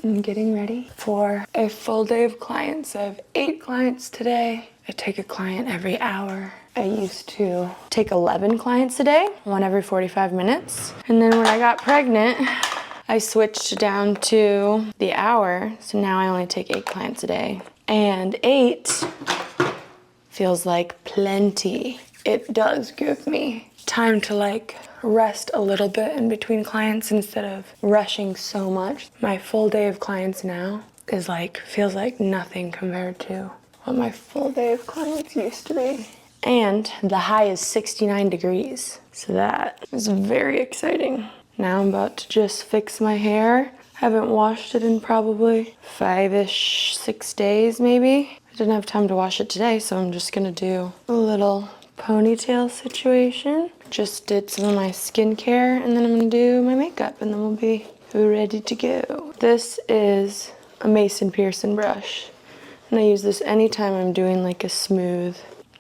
I'm getting ready for a full day of clients. I have 8 clients today. I take a client every hour. I used to take 11 clients a day, one every 45 minutes. And then when I got pregnant, I switched down to the hour. So now I only take 8 clients a day. And 8 feels like plenty. It does give me time to like rest a little bit in between clients instead of rushing so much. My full day of clients now is like, feels like nothing compared to what my full day of clients used to be. And the high is 69 degrees. So that is very exciting. Now I'm about to just fix my hair. Haven't washed it in probably 5-ish, 6 days maybe. I didn't have time to wash it today, so I'm just gonna do a little ponytail situation. Just did some of my skincare, and then I'm gonna do my makeup, and then we'll be ready to go. This is a Mason Pearson brush, and I use this anytime I'm doing like a smooth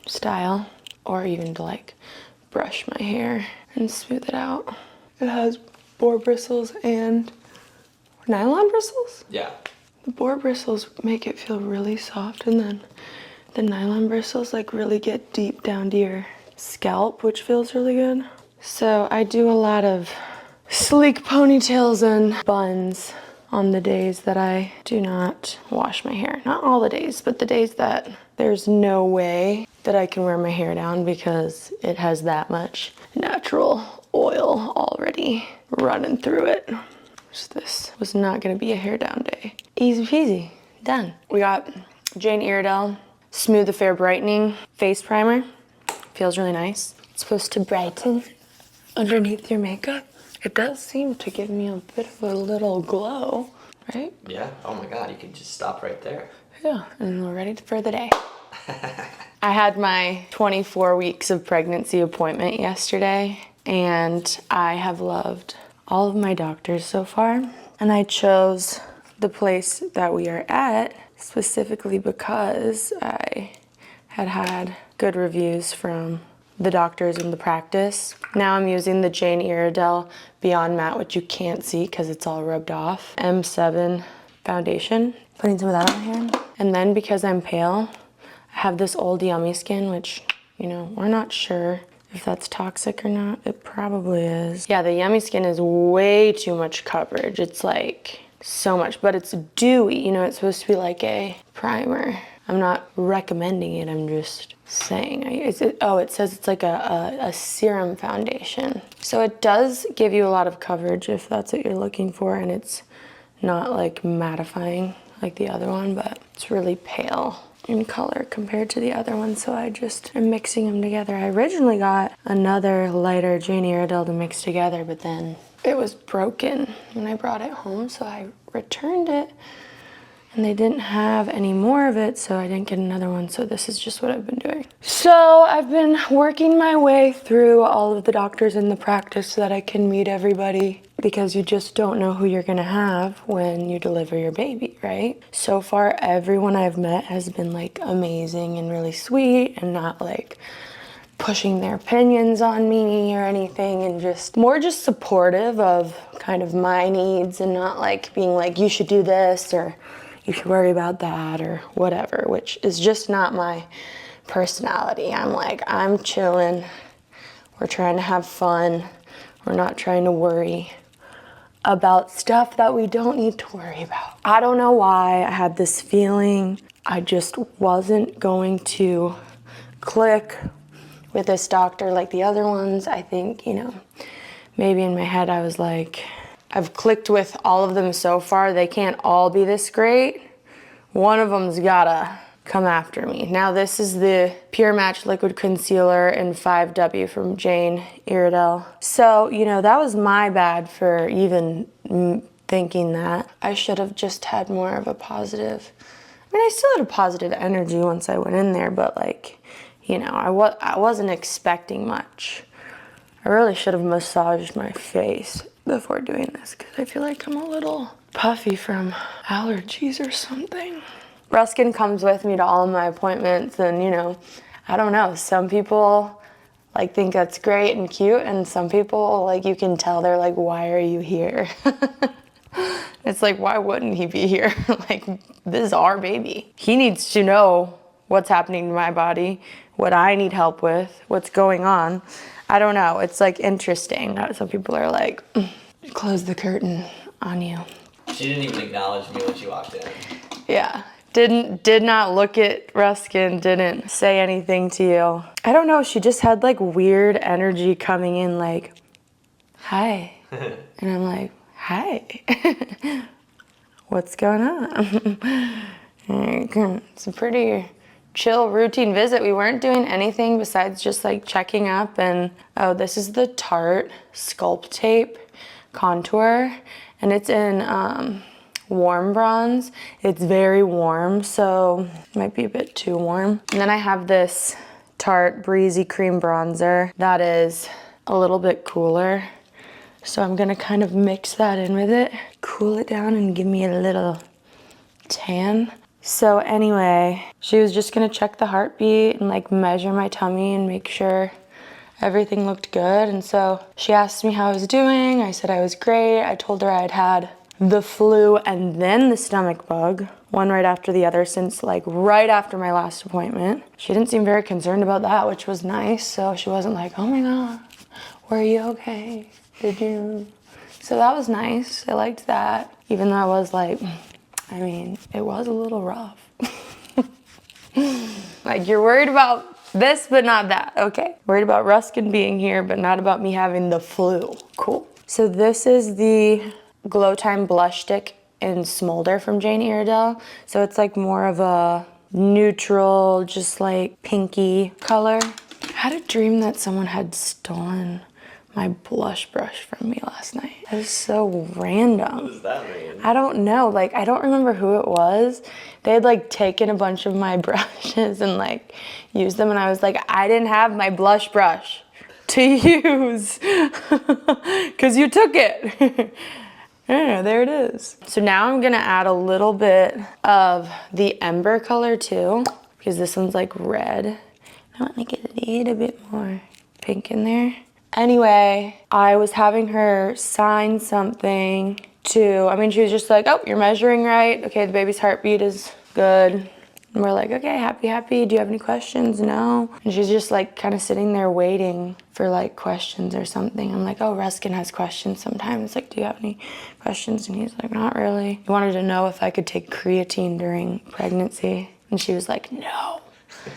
style, or even to like brush my hair and smooth it out. It has boar bristles and nylon bristles? Yeah. The boar bristles make it feel really soft, and then the nylon bristles like really get deep down to your scalp, which feels really good. So I do a lot of sleek ponytails and buns on the days that I do not wash my hair. Not all the days, but the days that there's no way that I can wear my hair down because it has that much natural oil already running through it. So this was not gonna be a hair down day. Easy peasy, done. We got Jane Iredale Smooth Affair Brightening Face Primer. Feels really nice. It's supposed to brighten underneath your makeup. It does seem to give me a bit of a little glow, right? Yeah, oh my God, you could just stop right there. Yeah, and we're ready for the day. I had my 24 weeks of pregnancy appointment yesterday, and I have loved all of my doctors so far. And I chose the place that we are at specifically because I had good reviews from the doctors in the practice. Now I'm using the Jane Iredale Beyond Matte, which you can't see because it's all rubbed off, M7 foundation. Putting some of that on my hair. And then because I'm pale, I have this old yummy skin, which, you know, we're not sure if that's toxic or not. It probably is. Yeah, the yummy skin is way too much coverage. It's like so much, but it's dewy. You know, it's supposed to be like a primer. I'm not recommending it, I'm just saying. It says it's like a serum foundation. So it does give you a lot of coverage if that's what you're looking for, and it's not like mattifying like the other one, but it's really pale in color compared to the other one, so I just am mixing them together. I originally got another lighter Jane Iredale to mix together, but then it was broken when I brought it home, so I returned it, and they didn't have any more of it, so I didn't get another one, so this is just what I've been doing. So I've been working my way through all of the doctors in the practice so that I can meet everybody, because you just don't know who you're gonna have when you deliver your baby, right? So far, everyone I've met has been like amazing and really sweet and not like pushing their opinions on me or anything, and just more just supportive of kind of my needs and not like being like, you should do this or you should worry about that or whatever, which is just not my personality. I'm like, I'm chilling. We're trying to have fun. We're not trying to worry about stuff that we don't need to worry about. I don't know why I had this feeling I just wasn't going to click with this doctor like the other ones. I think, you know, maybe in my head I was like, I've clicked with all of them so far. They can't all be this great. One of them's gotta come after me. Now this is the Pure Match Liquid Concealer in 5W from Jane Iredale. So, you know, that was my bad for even thinking that. I should have just had more of a positive, I mean, I still had a positive energy once I went in there, but like, you know, I wasn't expecting much. I really should have massaged my face before doing this because I feel like I'm a little puffy from allergies or something. Ruskin comes with me to all of my appointments, and you know, I don't know, some people like think that's great and cute, and some people like you can tell they're like, why are you here? It's like, why wouldn't he be here? Like, this is our baby. He needs to know what's happening to my body, what I need help with, what's going on. I don't know. It's like interesting. Some people are like, close the curtain on you. She didn't even acknowledge me when she walked in. Yeah. Did not look at Ruskin, didn't say anything to you. I don't know, she just had like weird energy coming in like, hi. And I'm like, hi. What's going on? It's a pretty chill routine visit. We weren't doing anything besides just like checking up and, oh, this is the Tarte Sculpt Tape Contour and it's in warm bronze. It's very warm, so it might be a bit too warm. And then I have this Tarte Breezy Cream Bronzer that is a little bit cooler. So I'm gonna kind of mix that in with it, cool it down and give me a little tan. So anyway, she was just gonna check the heartbeat and like measure my tummy and make sure everything looked good. And so she asked me how I was doing. I said I was great. I told her I'd had the flu and then the stomach bug, one right after the other since like right after my last appointment. She didn't seem very concerned about that, which was nice. So she wasn't like, oh my God, were you okay? Did you? So that was nice. I liked that. Even though I was like, I mean, it was a little rough. Like, you're worried about this, but not that. Okay. Worried about Ruskin being here, but not about me having the flu. Cool. So this is the Glow Time Blush Stick in Smolder from Jane Iredale. So it's like more of a neutral, just like pinky color. I had a dream that someone had stolen my blush brush from me last night. That is so random. What does that mean? I don't know. Like, I don't remember who it was. They had like taken a bunch of my brushes and like used them, and I was like, I didn't have my blush brush to use because you took it. Yeah, there it is. So now I'm gonna add a little bit of the Ember color too, because this one's like red. I want to get a little bit more pink in there. Anyway, I was having her sign something to, I mean, she was just like, oh, you're measuring right. Okay, the baby's heartbeat is good. And we're like, okay, happy. Do you have any questions? No. And she's just like kind of sitting there waiting for like questions or something. I'm like, oh, Ruskin has questions sometimes. Like, do you have any questions? And he's like, not really. He wanted to know if I could take creatine during pregnancy. And she was like, no.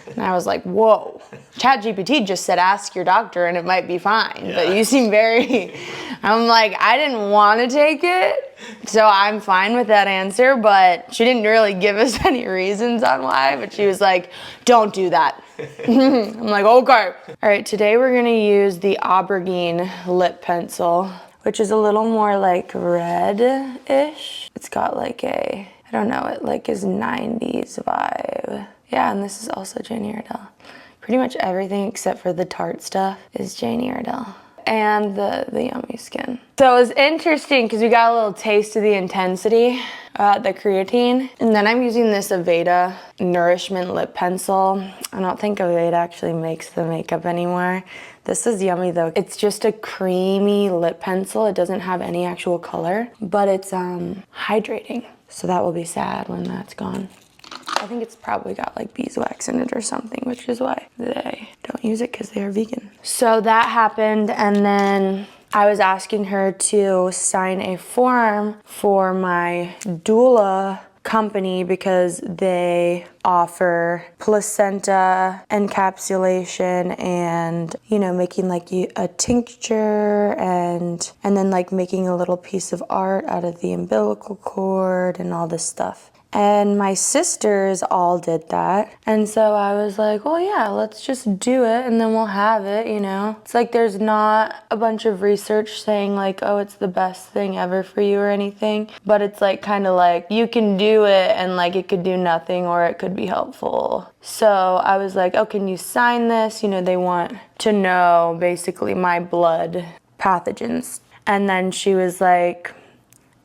And I was like, whoa. ChatGPT just said, ask your doctor and it might be fine. Yeah. But you seem very, I'm like, I didn't want to take it. So I'm fine with that answer, but she didn't really give us any reasons on why, but she was like, don't do that. I'm like, okay. All right, today we're gonna use the Aubergine lip pencil, which is a little more like red-ish. It's got like a, I don't know, it like is 90s vibe. Yeah, and this is also Jane Iredale. Pretty much everything except for the Tarte stuff is Jane Iredale. And the Yummy Skin. So it was interesting because we got a little taste of the intensity, the creatine. And then I'm using this Aveda Nourishment Lip Pencil. I don't think Aveda actually makes the makeup anymore. This is yummy though. It's just a creamy lip pencil. It doesn't have any actual color, but it's hydrating. So that will be sad when that's gone. I think it's probably got like beeswax in it or something, which is why they don't use it because they are vegan. So that happened, and then I was asking her to sign a form for my doula company because they offer placenta encapsulation and, you know, making like a tincture and then like making a little piece of art out of the umbilical cord and all this stuff. And my sisters all did that. And so I was like, well, yeah, let's just do it and then we'll have it, you know? It's like there's not a bunch of research saying like, oh, it's the best thing ever for you or anything. But it's like kind of like you can do it and like it could do nothing or it could be helpful. So I was like, oh, can you sign this? You know, they want to know basically my blood pathogens. And then she was like,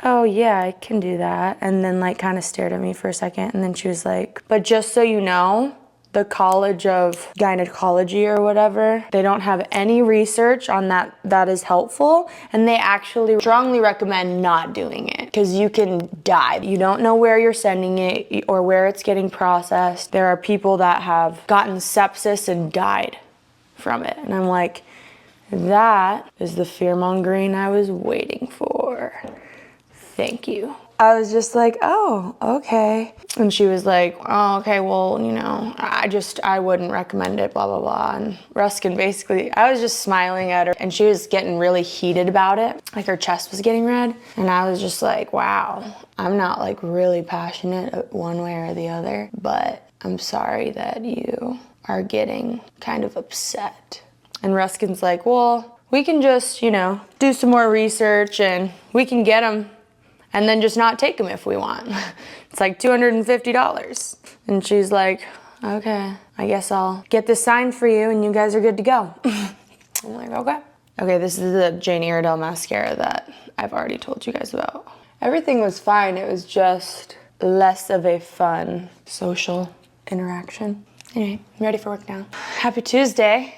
oh yeah, I can do that. And then like kind of stared at me for a second. And then she was like, but just so you know, the College of Gynecology or whatever. They don't have any research on that is helpful, and they actually strongly recommend not doing it because you can die. You don't know where you're sending it or where it's getting processed. There are people that have gotten sepsis and died from it, and I'm like, that is the fear-mongering I was waiting for. Thank you. I was just like, oh, okay. And she was like, oh, okay, well, you know, I wouldn't recommend it, blah, blah, blah. And Ruskin basically, I was just smiling at her, and she was getting really heated about it. Like her chest was getting red. And I was just like, wow, I'm not like really passionate one way or the other, but I'm sorry that you are getting kind of upset. And Ruskin's like, well, we can just, you know, do some more research and we can get them and then just not take them if we want. It's like $250. And she's like, okay, I guess I'll get this signed for you and you guys are good to go. I'm like, okay. Okay, this is the Jane Iredale mascara that I've already told you guys about. Everything was fine. It was just less of a fun social interaction. Anyway, I'm ready for work now. Happy Tuesday.